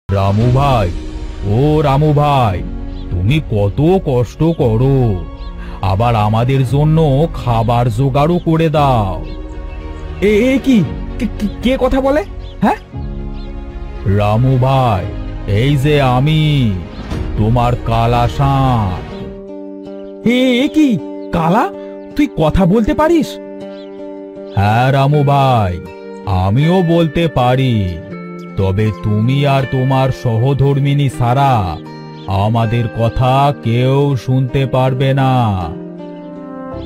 রামু ভাই, ও রামু ভাই, তুমি কত কষ্ট করো, আবার আমাদের জন্য খাবার জোগাড়ও করে দাও। এ এ কি কে কথা বলে? হ্যাঁ, রামু ভাই, এই যে আমি, তোমার কালা ষাঁড়। এ এ কি কালা, তুই কথা বলতে পারিস? হ্যাঁ রামু ভাই, আমিও বলতে পারি, তবে তুমি আর তোমার সহধর্মিনী ছাড়া আমাদের কথা কেউ শুনতে পারবে না।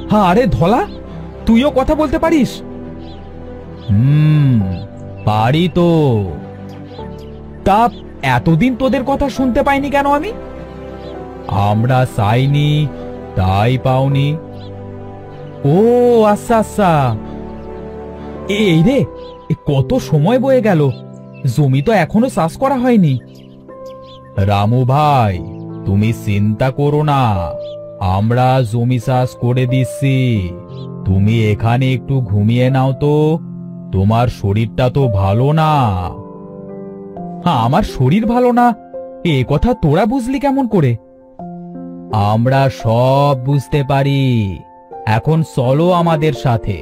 হ্যাঁ, আরে ধলা, তুইও কথা বলতে পারিস? পারি তো। তা এতদিন তোদের কথা শুনতে পাইনি কেন আমি? আমরা চাইনি, তাই পাওনি। ও আচ্ছা আচ্ছা, এই রে, কত সময় বয়ে গেল, জমি তো এখনো চাষ করা হয়নি। রামু ভাই, তুমি চিন্তা করো না, আমরা জমি চাষ করে দিচ্ছি। তুমি এখানে একটু ঘুমিয়ে নাও তো, তোমার শরীরটা তো ভালো না। হ্যাঁ, আমার শরীর ভালো না, এ কথা তোরা বুঝলি কেমন করে? আমরা সব বুঝতে পারি। এখন চলো আমাদের সাথে,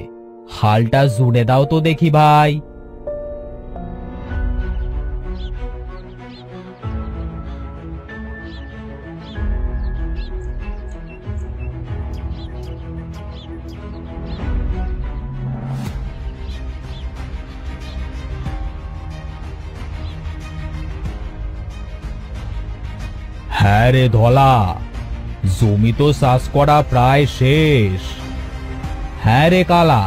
হালটা জুড়ে দাও তো দেখি ভাই। হ্যাঁ রে ধলা, জমি তো চাষ করা প্রায় শেষ। হ্যাঁ রে কালা,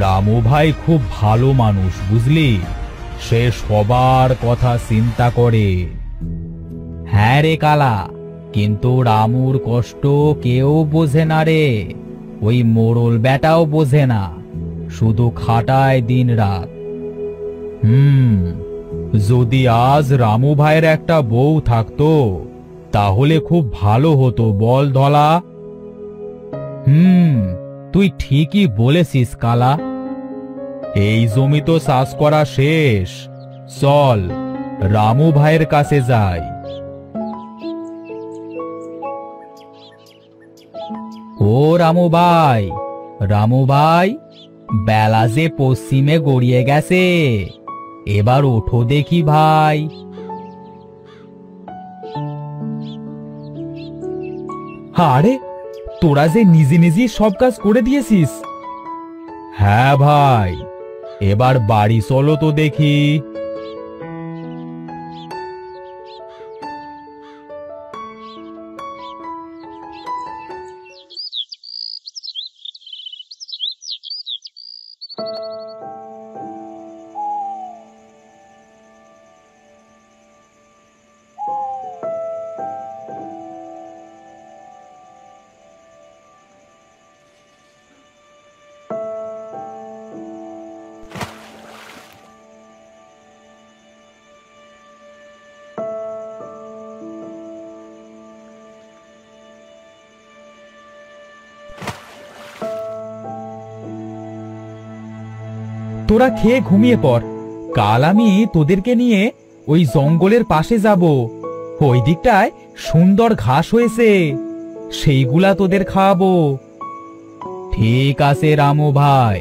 রামু ভাই খুব ভালো মানুষ বুঝলি, সে সবার কথা চিন্তা করে। হ্যাঁ রে কালা, কিন্তু রামুর কষ্ট কেউ বোঝে না রে, ওই মোড়ল বেটাও বোঝে না, শুধু খাটায় দিন রাত। যদি আজ রামু ভাইয়ের একটা বউ থাকতো তাহলে খুব ভালো হতো, বল ধলা? তুই ঠিকই বলেছিস কালা। এই জমি তো চাষ করা শেষ, চল রামু ভাইয়ের কাছে যাই। ও রামু ভাই, রামু ভাই, বেলা যে পশ্চিমে গড়িয়ে গেছে, এবার ওঠো দেখি ভাই। আরে তোরা যে নিজে নিজে সব কাজ করে দিয়েছিস। হ্যাঁ ভাই, এবার বাড়ি চলো তো দেখি। তোরা খেয়ে ঘুমিয়ে পড়, কাল আমি তোদেরকে নিয়ে ওই জঙ্গলের পাশে যাব। ওই দিকটায় সুন্দর ঘাস হয়েছে, সেইগুলা তোদের খাওয়াবো। ঠিক আছে রামু ভাই,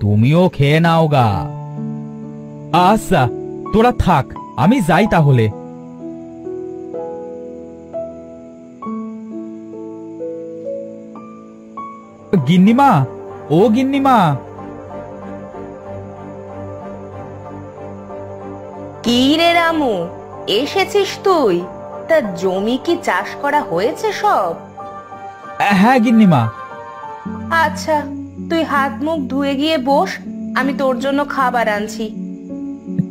তুমিও খেয়ে নাও গা। আচ্ছা, তোরা থাক, আমি যাই তাহলে। গিন্নিমা, ও গিন্নিমা। কি রে রামু, এসেছিস তুই? তা জমি কি চাষ করা হয়েছে সব? হ্যাঁ গিন্নিমা। আচ্ছা, তুই হাত মুখ ধুয়ে গিয়ে বস, আমি তোর জন্য খাবার আনছি।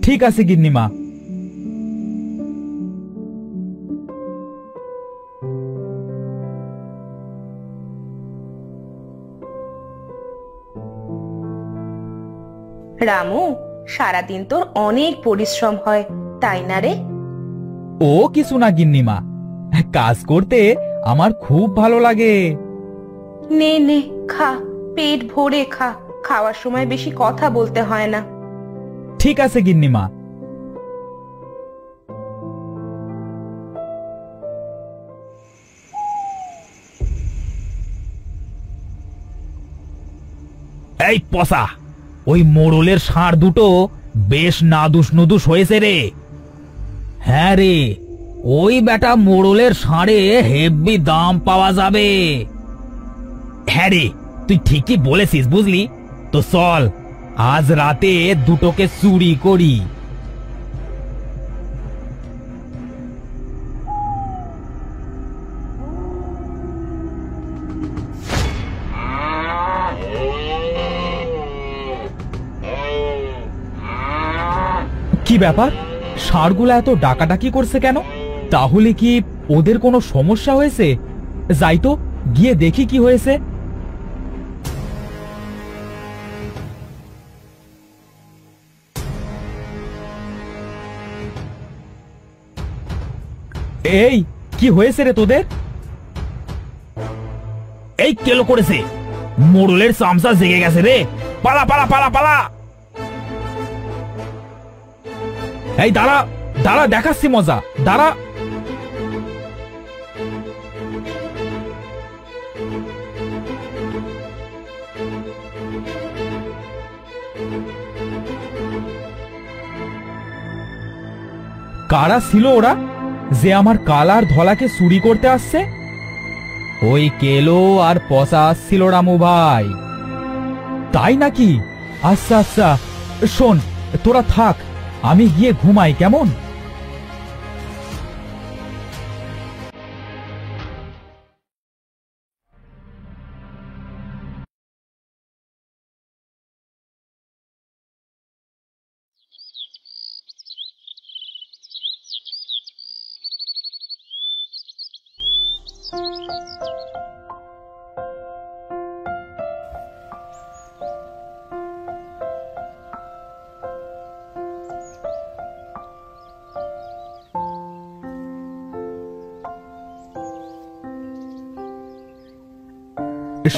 ঠিক আছে গিন্নিমা। রামু, সারাদিন তোর অনেক পরিশ্রম হয়, তাই না রে? ও কিছু না গিন্নিমা, কাজ করতে আমার খুব ভালো লাগে। নে নে খা, পেট ভরে খা, খাওয়ার সময় বেশি কথা বলতে হয় না। ঠিক আছে গিন্নিমা। এই পসা, ওই মোড়লের ষাঁড় দুটো বেশ নাদুস নুদুস হয়েছে রে। হ্যাঁ রে, ওই বেটা মোড়লের ষাঁড়ে হেব্বি দাম পাওয়া যাবে। হ্যাঁ রে, তুই ঠিকই বলেছিস বুঝলি। তো চল আজ রাতে দুটোকে চুরি করি। কি ব্যাপার, ষাঁড়গুলা এত ডাকাডাকি করছে কেন? তাহলে কি ওদের কোনো সমস্যা হয়েছে? যাই তো, গিয়ে দেখি কি হয়েছে। এই কি হয়েছে রে তোদের? এই কেলো করেছে, মোড়লের চামচা জেগে গেছে রে। পালা পালা পালা পালা। এই দাঁড়া দাঁড়া, দেখাচ্ছি মজা, দাঁড়া। কারা ছিল ওরা যে আমার কালার ধলাকে চুরি করতে আসছে? ওই কেলো আর পচা আসছিল রামু ভাই। তাই নাকি? আচ্ছা আচ্ছা, শোন, তোরা থাক, আমি গিয়ে ঘুমাই, কেমন?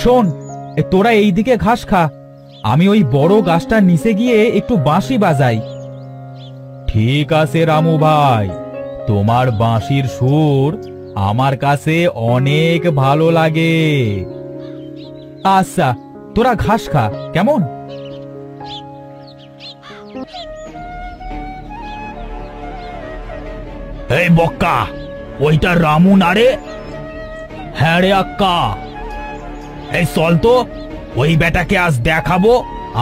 শোন, তোরা এইদিকে ঘাস খা, আমি ওই বড় গাছটার নিচে গিয়ে একটু বাঁশি বাজাই। ঠিক আছে রামু ভাই, তোমার বাঁশির সুর আমার কাছে অনেক ভালো লাগে। আচ্ছা, তোরা ঘাস খা, কেমন? এই বক্কা, ওইটা রামু না রে? হ্যাঁ রে আক্কা। এই চল তো, ওই বেটাকে আজ দেখাবো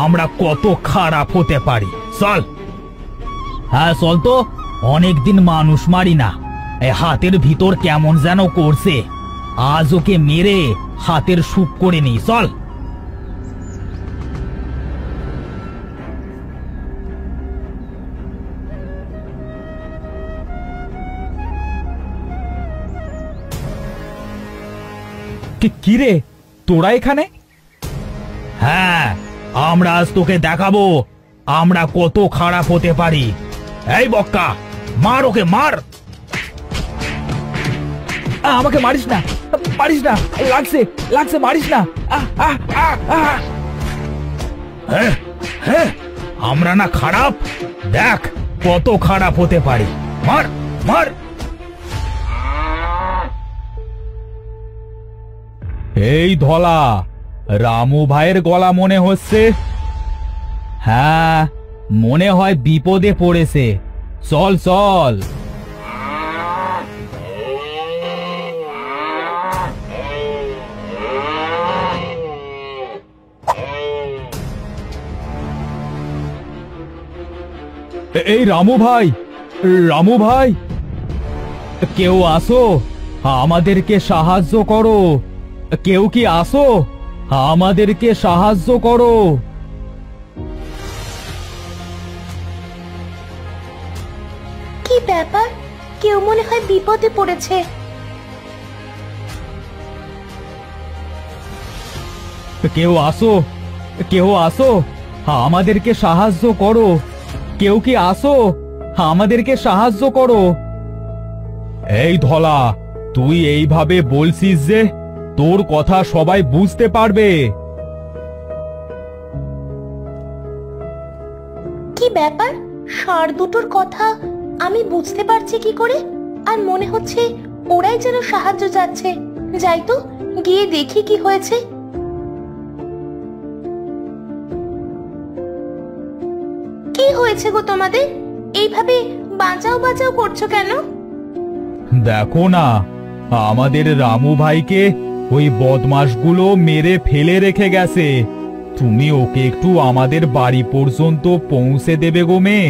আমরা কত খারাপ হতে পারি। চল। হ্যাঁ চল তো, অনেকদিন মানুষ মারি না, এই হাতের ভিতর কেমন যেন করছে। আজ ওকে মেরে হাতের সুপ করে নি, চল। কি রে, তোরা এখানে? হ্যাঁ, আমরা আজ তোকে দেখাবো আমরা কত খারাপ হতে পারি। এই বক্কা, মার ওকে, মার। আমাকে মারিস না, মারিস না, লাগছে লাগছে, মারিস না। হ্যাঁ হ্যাঁ, আমরা না খারাপ? দেখ কত খারাপ হতে পারি, মার মার। এই ধলা, রামু ভাইয়ের গলা মনে হচ্ছে। হ্যাঁ, মনে হয় বিপদে পড়েছে। চল চল। এই রামু ভাই, রামু ভাই, কেউ আসো, আমাদেরকে সাহায্য করো। কেউ কি আসো, আমাদেরকে সাহায্য করো। কি ব্যাপার, কেউ মনে হয় বিপদে পড়েছে। কেউ আসো, কেউ আসো, আমাদেরকে সাহায্য করো। কেউ কি আসো, আমাদেরকে সাহায্য করো। এই ধলা, তুই এইভাবে বলছিস যে তোর কথা সবাই বুঝতে পারবে। কি ব্যাপার, ষাঁড় দুটোর কথা আমি বুঝতে পারছি কি করে? আর মনে হচ্ছে ওরাই যেন সাহায্য চাচ্ছে। যাই তো, গিয়ে দেখি কি হয়েছে। হয়েছে গো তোমাদের? এইভাবে বাঁচাও বাঁচাও করছো কেন? দেখো না, আমাদের রামু ভাইকে ওই বদমাশগুলো মেরে ফেলে রেখে গেছে। তুমি ওকে একটু আমাদের বাড়ি পর্যন্ত পৌঁছে দেবে গো মেয়ে।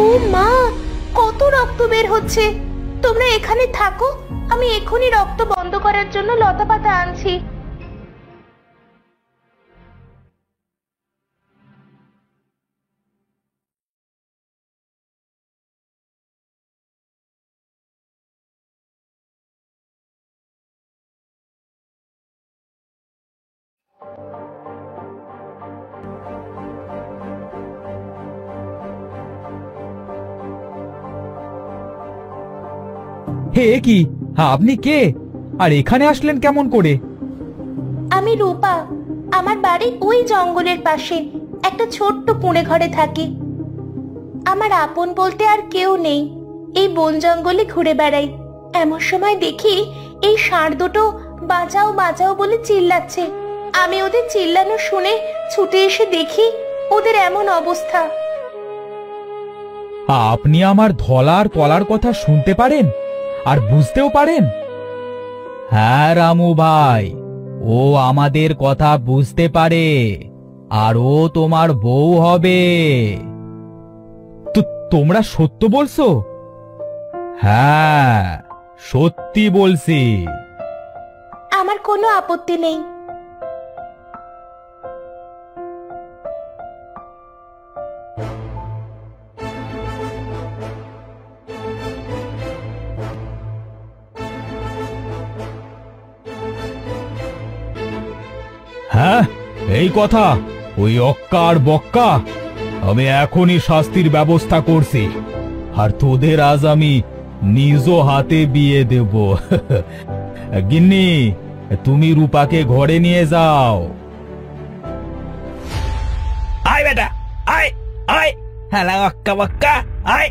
ও মা, কত রক্ত বের হচ্ছে! তোমরা এখানে থাকো, আমি এখনই রক্ত বন্ধ করার জন্য লতাপাতা আনছি। হে কি, আপনি কে? আর এখানে আসলেন কেমন করে? আমি রূপা। আমার বাড়ি ওই জঙ্গলের পাশে একটা ছোট্ট কুঁড়ে ঘরে থাকি। আমার আপন বলতে আর কেউ নেই। এই বন জঙ্গলে ঘুরে বেড়াই। এমন সময় দেখি এই ষাঁড় দুটো বাঁচাও বাঁচাও বলে চিল্লাচ্ছে। আমি ওদের চিল্লানো শুনে ছুটে এসে দেখি ওদের এমন অবস্থা। আপনি আমার ধলা আর কলার কথা শুনতে পারেন আর বুঝতেও পারেন? হ্যাঁ রামু ভাই, ও আমাদের কথা বুঝতে পারে, আর ও তোমার বউ হবে। তো তোমরা সত্য বলছো? হ্যাঁ, সত্যি বলছি। আমার কোনো আপত্তি নেই। হ্যাঁ, এই কথা, ওই অক্কা আর বক্কা, আমি এখনই শাস্তির ব্যবস্থা করছি। আর তোদের আজ আমি নিজ হাতে বিয়ে দেব। গিন্নি, তুমি রূপাকে ঘরে নিয়ে যাও। আয় বেটা, আয় আয়, হ্যাঁ অক্কা বক্কা, আয়।